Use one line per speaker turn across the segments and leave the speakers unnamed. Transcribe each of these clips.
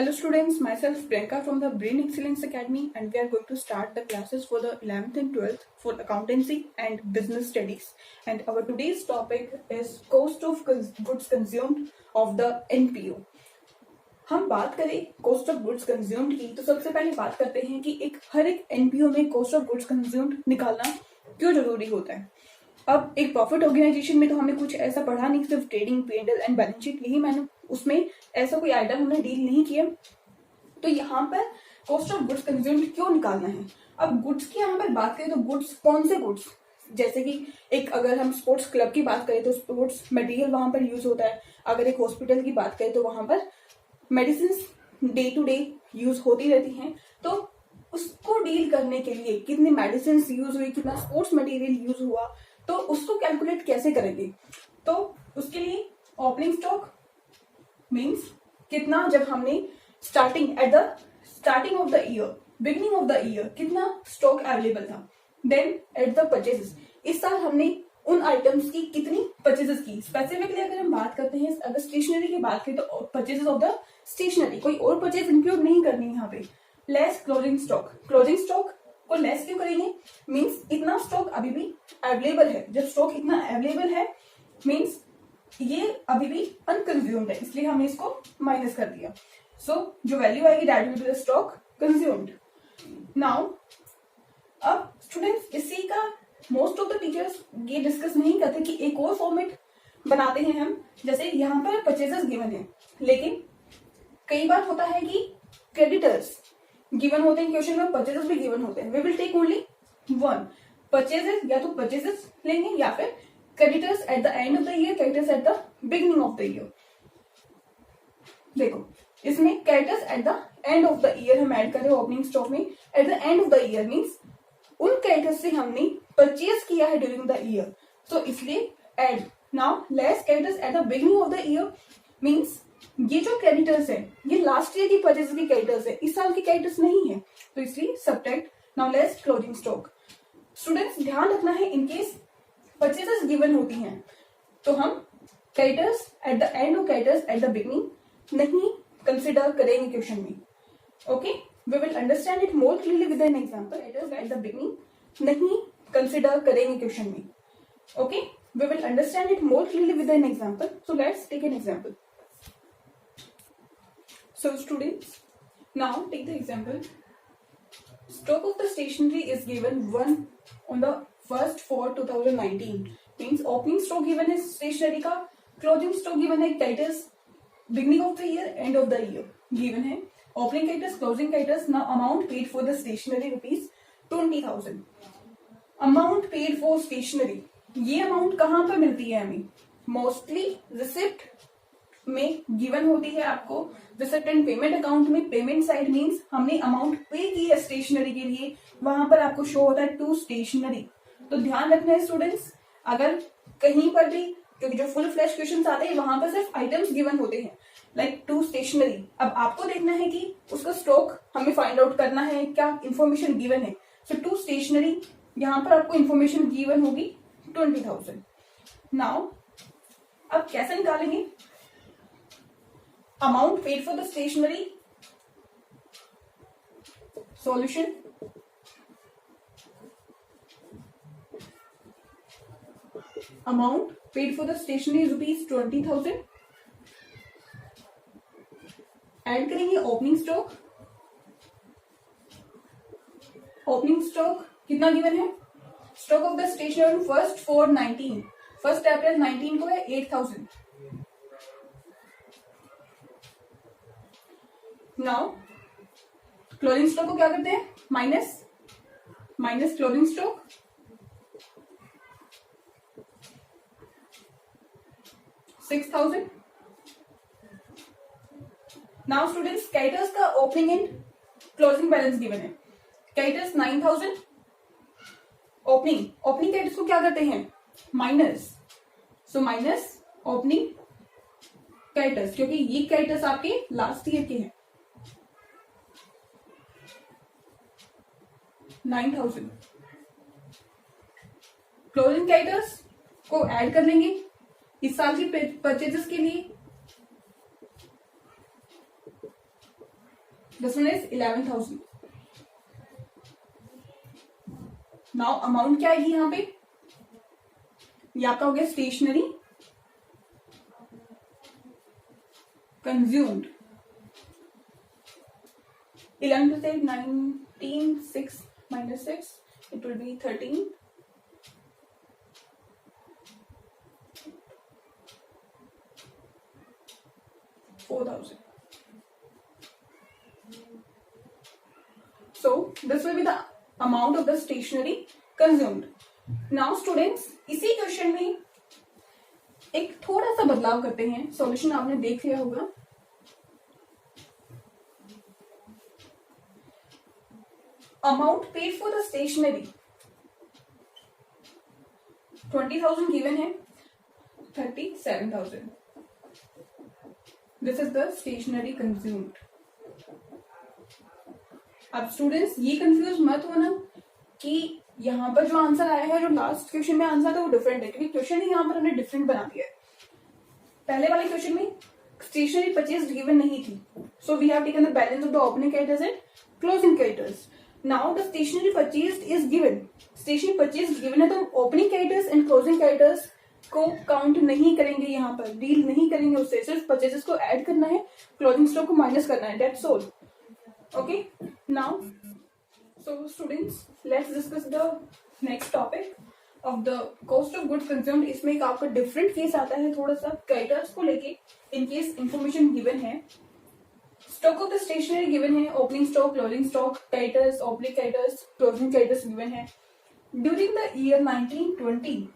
Hello students, myself Priyanka from the Brain Excellence Academy, and we are going to start the classes for the 11th and 12th for accountancy and business studies. And our today's topic is cost of goods consumed of the NPO. हम बात करें cost of goods consumed की, तो सबसे पहले बात करते हैं कि हर एक एनपीओ में कॉस्ट ऑफ गुड्स कंज्यूम्ड निकालना क्यों जरूरी होता है। अब एक प्रॉफिट ऑर्गेनाइजेशन में तो हमें कुछ ऐसा पढ़ा नहीं, सिर्फ trading, P&L and balance sheet, यही मैंने उसमें ऐसा कोई आइटम हमने डील नहीं किया। तो यहाँ पर कॉस्ट ऑफ गुड्स कंज्यूम्ड क्यों निकालना है। अब गुड्स की यहाँ पर बात करें तो गुड्स कौन से गुड्स, जैसे कि एक अगर हम स्पोर्ट्स क्लब की बात करें तो स्पोर्ट्स मटेरियल वहां पर यूज होता है। अगर एक हॉस्पिटल की बात करें तो वहां पर medicine day to day use होती रहती हैं। तो उसको डील करने के लिए कितनी मेडिसिन यूज हुई, कितना स्पोर्ट्स मटेरियल यूज हुआ, तो उसको कैलकुलेट कैसे करेंगे। तो उसके लिए ओपनिंग स्टॉक मीन्स कितना, जब हमने starting of the year, beginning of the year कितना स्टॉक अवेलेबल था। देन एट द परचेजेस, इस साल हमने उन आइटम्स की कितनी परचेजेस की। स्पेसिफिकली अगर हम बात करते हैं, अगर स्टेशनरी की बात करें तो परचेजेस ऑफ द स्टेशनरी, कोई और परचेज इंक्लूड नहीं करनी है यहाँ पे। Less closing stock, closing stock को लेस क्यों करेंगे, मीन्स इतना स्टॉक अभी भी अवेलेबल है। जब स्टॉक इतना अवेलेबल है मीन्स ये अभी भी अनकंज्यूम्ड है, इसलिए हमने इसको माइनस कर दिया। सो जो वैल्यू आएगी that will be the stock consumed. Now अब स्टूडेंट्स इसी का मोस्ट ऑफ द टीचर्स ये डिस्कस नहीं करते कि एक और फॉर्मेट बनाते हैं हम। जैसे यहाँ पर परचेजेस गिवन है, लेकिन कई बार होता है कि क्रेडिटर्स गिवन होते हैं क्वेश्चन में, परचेजेस भी गिवन होते हैं। We will take only one purchases, या तो परचेजेस लेंगे या फिर creditors at the end of the year, creditors at the beginning of the year. देखो इसमें creditors at the end of the year हम ऐड करें ओपनिंग स्टॉक में। At the end of the year means उन creditors से हमने purchase किया है ड्यूरिंग द ईयर, तो इसलिए add. Now less creditors at the beginning of the year means ये जो क्रेडिटर्स है ये लास्ट ईयर की परचेज की क्रेडिटर्स है, इस साल की क्रेडिटर्स नहीं है, तो इसलिए subtract. Now less closing stock. Students ध्यान रखना है, इनकेस परचेजेस गिवन होती हैं तो हम क्रेडिटर्स एट द एंड और क्रेडिटर्स एट द बिगिनिंग नहीं कंसिडर करेंगे क्वेश्चन में। Okay, we will understand it more clearly with an example. Creditors at the beginning नहीं कंसिडर करेंगे क्वेश्चन में। Okay, we will understand it more clearly with an example. So let's take an example. So students, now take the example. Stock of the stationery is given 1 on the 1st for 2019. Means opening stock given है stationery का, closing stock given है creditors, beginning of the year, end of the year given है, opening creditors, closing creditors. Now amount paid for the stationery rupees 20,000. Amount paid for stationery, ये amount कहाँ पर मिलती है हमें, मोस्टली रिसिप्ट में given होती है आपको। रिसिप्ट एंड पेमेंट अकाउंट में पेमेंट साइड मींस हमने अमाउंट पे की है स्टेशनरी के लिए, वहां पर आपको शो होता है टू स्टेशनरी। तो ध्यान रखना है स्टूडेंट्स, अगर कहीं पर भी, क्योंकि जो फुल फ्लैश क्वेश्चंस आते हैं वहां पर सिर्फ आइटम्स गिवन होते हैं लाइक टू स्टेशनरी। अब आपको देखना है कि उसका स्टॉक हमें फाइंड आउट करना है, क्या इन्फॉर्मेशन गिवन है। सो टू स्टेशनरी, यहाँ पर आपको इन्फॉर्मेशन गिवन होगी 20,000। नाउ अब कैसे निकालेंगे amount paid for the stationery? Solution. Amount paid for the stationery rupees 20,000. Add करेंगे ओपनिंग स्टॉक। ओपनिंग स्टॉक कितना गिवन है, stock of the stationery first for 19, 1 अप्रैल 19 को है 8,000। नाउ क्लोजिंग स्टॉक को क्या करते हैं, minus closing stock, 6,000। Now students creditors का opening and closing balance given है। क्रेडिटर्स 9,000, ओपनिंग क्रेडिटर्स को क्या करते हैं minus, so minus opening creditors, क्योंकि ये क्रेडिटर्स आपके लास्ट ईयर के हैं 9,000। क्लोजिंग क्रेडिटर्स को ऐड कर लेंगे इस साल की परचेजेस के लिए, this one is 11,000. Now amount क्या आएगी यहाँ पे, ये आपका हो गया stationery consumed. 11 to 19, 6 minus 6, it will be 13. $4,000. So this will be the amount of the stationery consumed. Now students, इसी क्वेश्चन में एक थोड़ा सा बदलाव करते हैं. सॉल्यूशन आपने देख लिया होगा. Amount paid for the stationery 20,000 given है, 37,000. This is the stationery consumed. अब स्टूडेंट्स ये कंफ्यूज मत होना कि यहाँ पर जो आंसर आया है, जो लास्ट क्वेश्चन में आंसर था वो डिफरेंट है, क्योंकि क्वेश्चन ही यहाँ पर हमने डिफरेंट बना दिया है. पहले वाले क्वेश्चन में स्टेशनरी परचेज गिवन नहीं थी, so we have taken the balance of the opening creditors and closing creditors. Now the stationery purchase is given. Stationery purchase given है, तो opening creditors and closing creditors को count नहीं करेंगे, यहाँ पर deal नहीं करेंगे उससे, सिर्फ परचेजेस को ऐड करना है, क्लोजिंग स्टॉक को माइनस करना है. That's all. Okay, now so students, let's discuss the next topic of the cost of goods consumed. इसमें एक आपका डिफरेंट केस आता है थोड़ा सा क्रेडिटर्स को लेके, इन केस इंफॉर्मेशन गिवन है. Stock of the stationery given है, opening stock, closing stock, creditors, opening creditors, closing creditors given है. During the year 1920,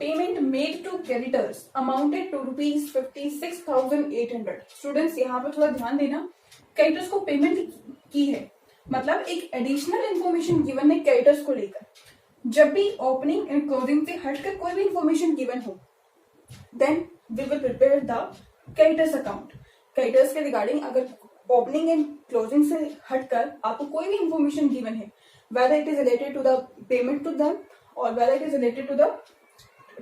payment made to creditors amounted to ₹56,800. Students यहाँ पर थोड़ा ध्यान देना, क्रेडिटर्स को पेमेंट की है, मतलब एक एडिशनल इंफॉर्मेशन गिवन है क्रेडिटर्स को लेकर. जब भी ओपनिंग एंड क्लोजिंग से हटकर कोई भी इंफॉर्मेशन गिवन हो, then we will prepare the creditors account. Creditors के रिगार्डिंग अगर ओपनिंग एंड क्लोजिंग से हटकर आपको कोई भी इंफॉर्मेशन गिवन है, whether it is related to the payment to them or whether it is related to the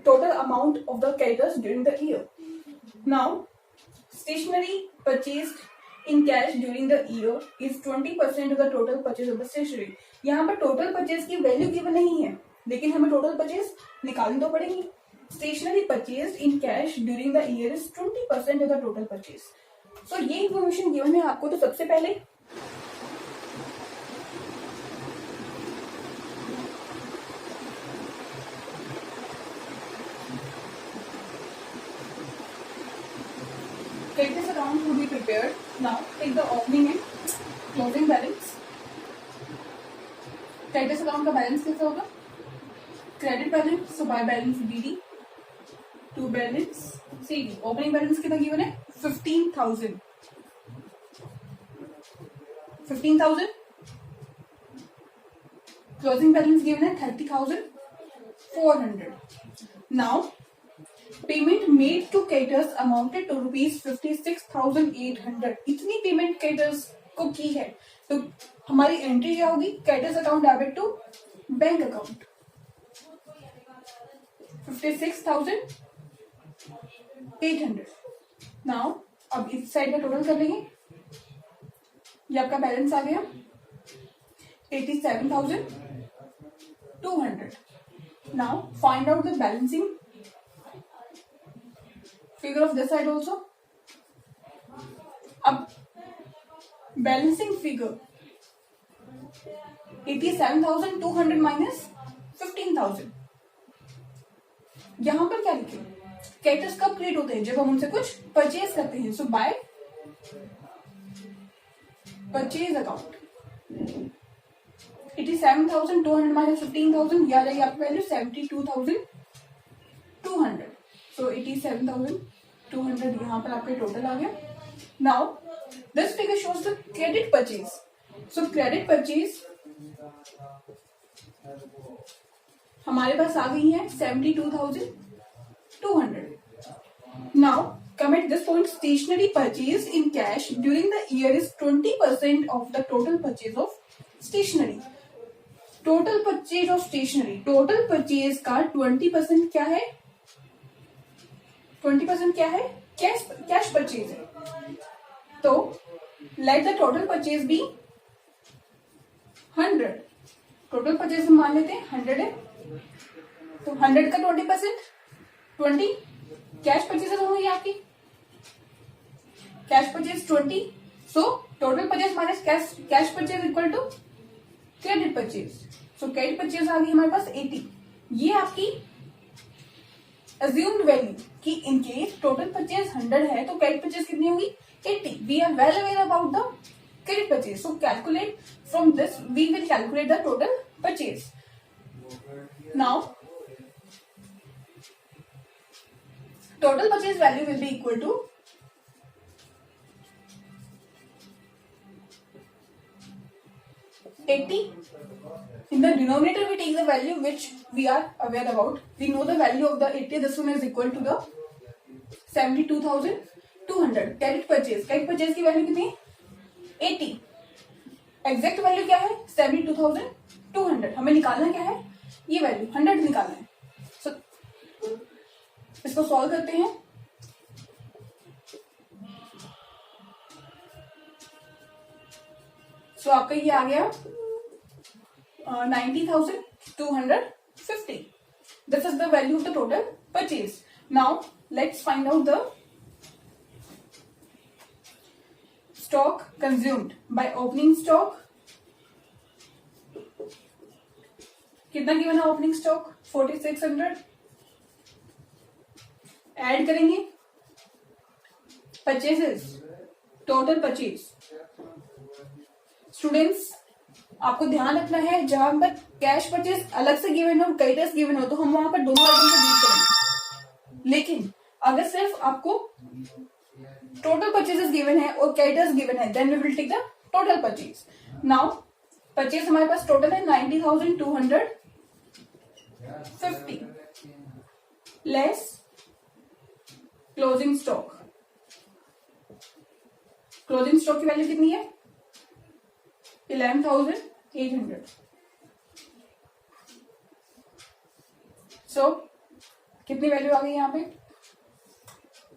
total amount of the creditors during the year. Now, stationery purchased in cash during the year is 20% of the total purchase of the stationery. यहाँ पर total purchase की value given नहीं है, लेकिन हमें total purchase निकालनी तो पड़ेगी. Stationery purchased in cash during the year is 20% of the total purchase. So ये इंफॉर्मेशन गिवन है आपको, तो सबसे पहले creditors account will be prepared. Now take the opening and closing balance. Creditors account का बैलेंस कैसा होगा? Credit balance, so by balance BD to balance CD. Opening balance कितना गिवन है? 15,000. 15,000. क्लोजिंग बैलेंस गिवन है 30,400. Now payment made to creditors amounted to ₹56,800. इतनी payment creditors को की है, तो हमारी एंट्री क्या होगी? Creditors account debit to bank account. 56,800. Now अब इस साइड का टोटल कर लेंगे. ये आपका बैलेंस आ गया 87,200. Now find out the balancing figure of this side also. अब बैलेंसिंग फिगर 87,200 माइनस 15,000. यहां पर क्या लिखे? क्रेडिटर्स कब क्रिएट होते हैं? जब हम उनसे कुछ परचेज करते हैं. सो बाय परचेज अकाउंट 87,200 माइनस 15,000, यह आ जाएगी आपकी वैल्यू 72,200. So 87,200 यहाँ पर आपका टोटल आ गया. Now this figure shows the credit purchase. So credit purchase हमारे पास आ गई है 72,200. Now come at this point, stationery purchase in cash during the year is 20% of the total purchase of stationery. Total purchase of stationery, total purchase का 20% क्या है? 20% क्या है? Cash purchase है. तो let the total purchase be 100। Total purchase हम मान लेते हैं 100 है, तो 100 का 20%, 20 कैश परचेजेस होंगी आपकी, cash purchase 20, so total purchase minus cash purchase equal to credit purchase. So credit purchase आ गई हमारे पास 80। ये आपकी अज्यूम्ड वैल्यू कि इन केस टोटल परचेज 100 है तो क्रेडिट परचेज कितनी होगी 80। We are well aware about the credit purchase, so calculate from this we will calculate the total purchase. Now total purchase value will be equal to 80. In the denominator we take the value which we are aware about. We know the value of the 80. This one is equal to the 72,200. Credit purchase की value कितनी है 80। Exact value क्या है 72,200। हमें निकालना क्या है ये वैल्यू 100 निकालना है। So, इसको सॉल्व करते हैं। सो आपका ये आ गया 90,250। This is the value of the total purchase. Now let's find out the stock consumed by opening stock. कितना गिवन है ओपनिंग स्टॉक 4600। ऐड करेंगे परचेजेस, टोटल परचेज। स्टूडेंट्स आपको ध्यान रखना है जहां पर कैश परचेज अलग से गिवन हो क्रेडिटर्स गिवन हो तो हम वहां पर दोनों आइटम को डील करेंगे। लेकिन अगर सिर्फ आपको टोटल परचेजेस गिवन है और क्रेडिटर्स गिवन है then we will take the total purchase. Now purchase हमारे पास टोटल है 90,250 less closing stock. Closing stock की वैल्यू कितनी है 11,800। सो कितनी वैल्यू आ गई यहाँ पे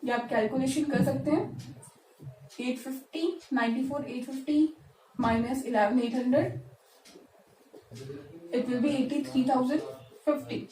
ये आप कैलकुलेशन कर सकते हैं। 94,850 माइनस 11,800 इट विल बी 83,050।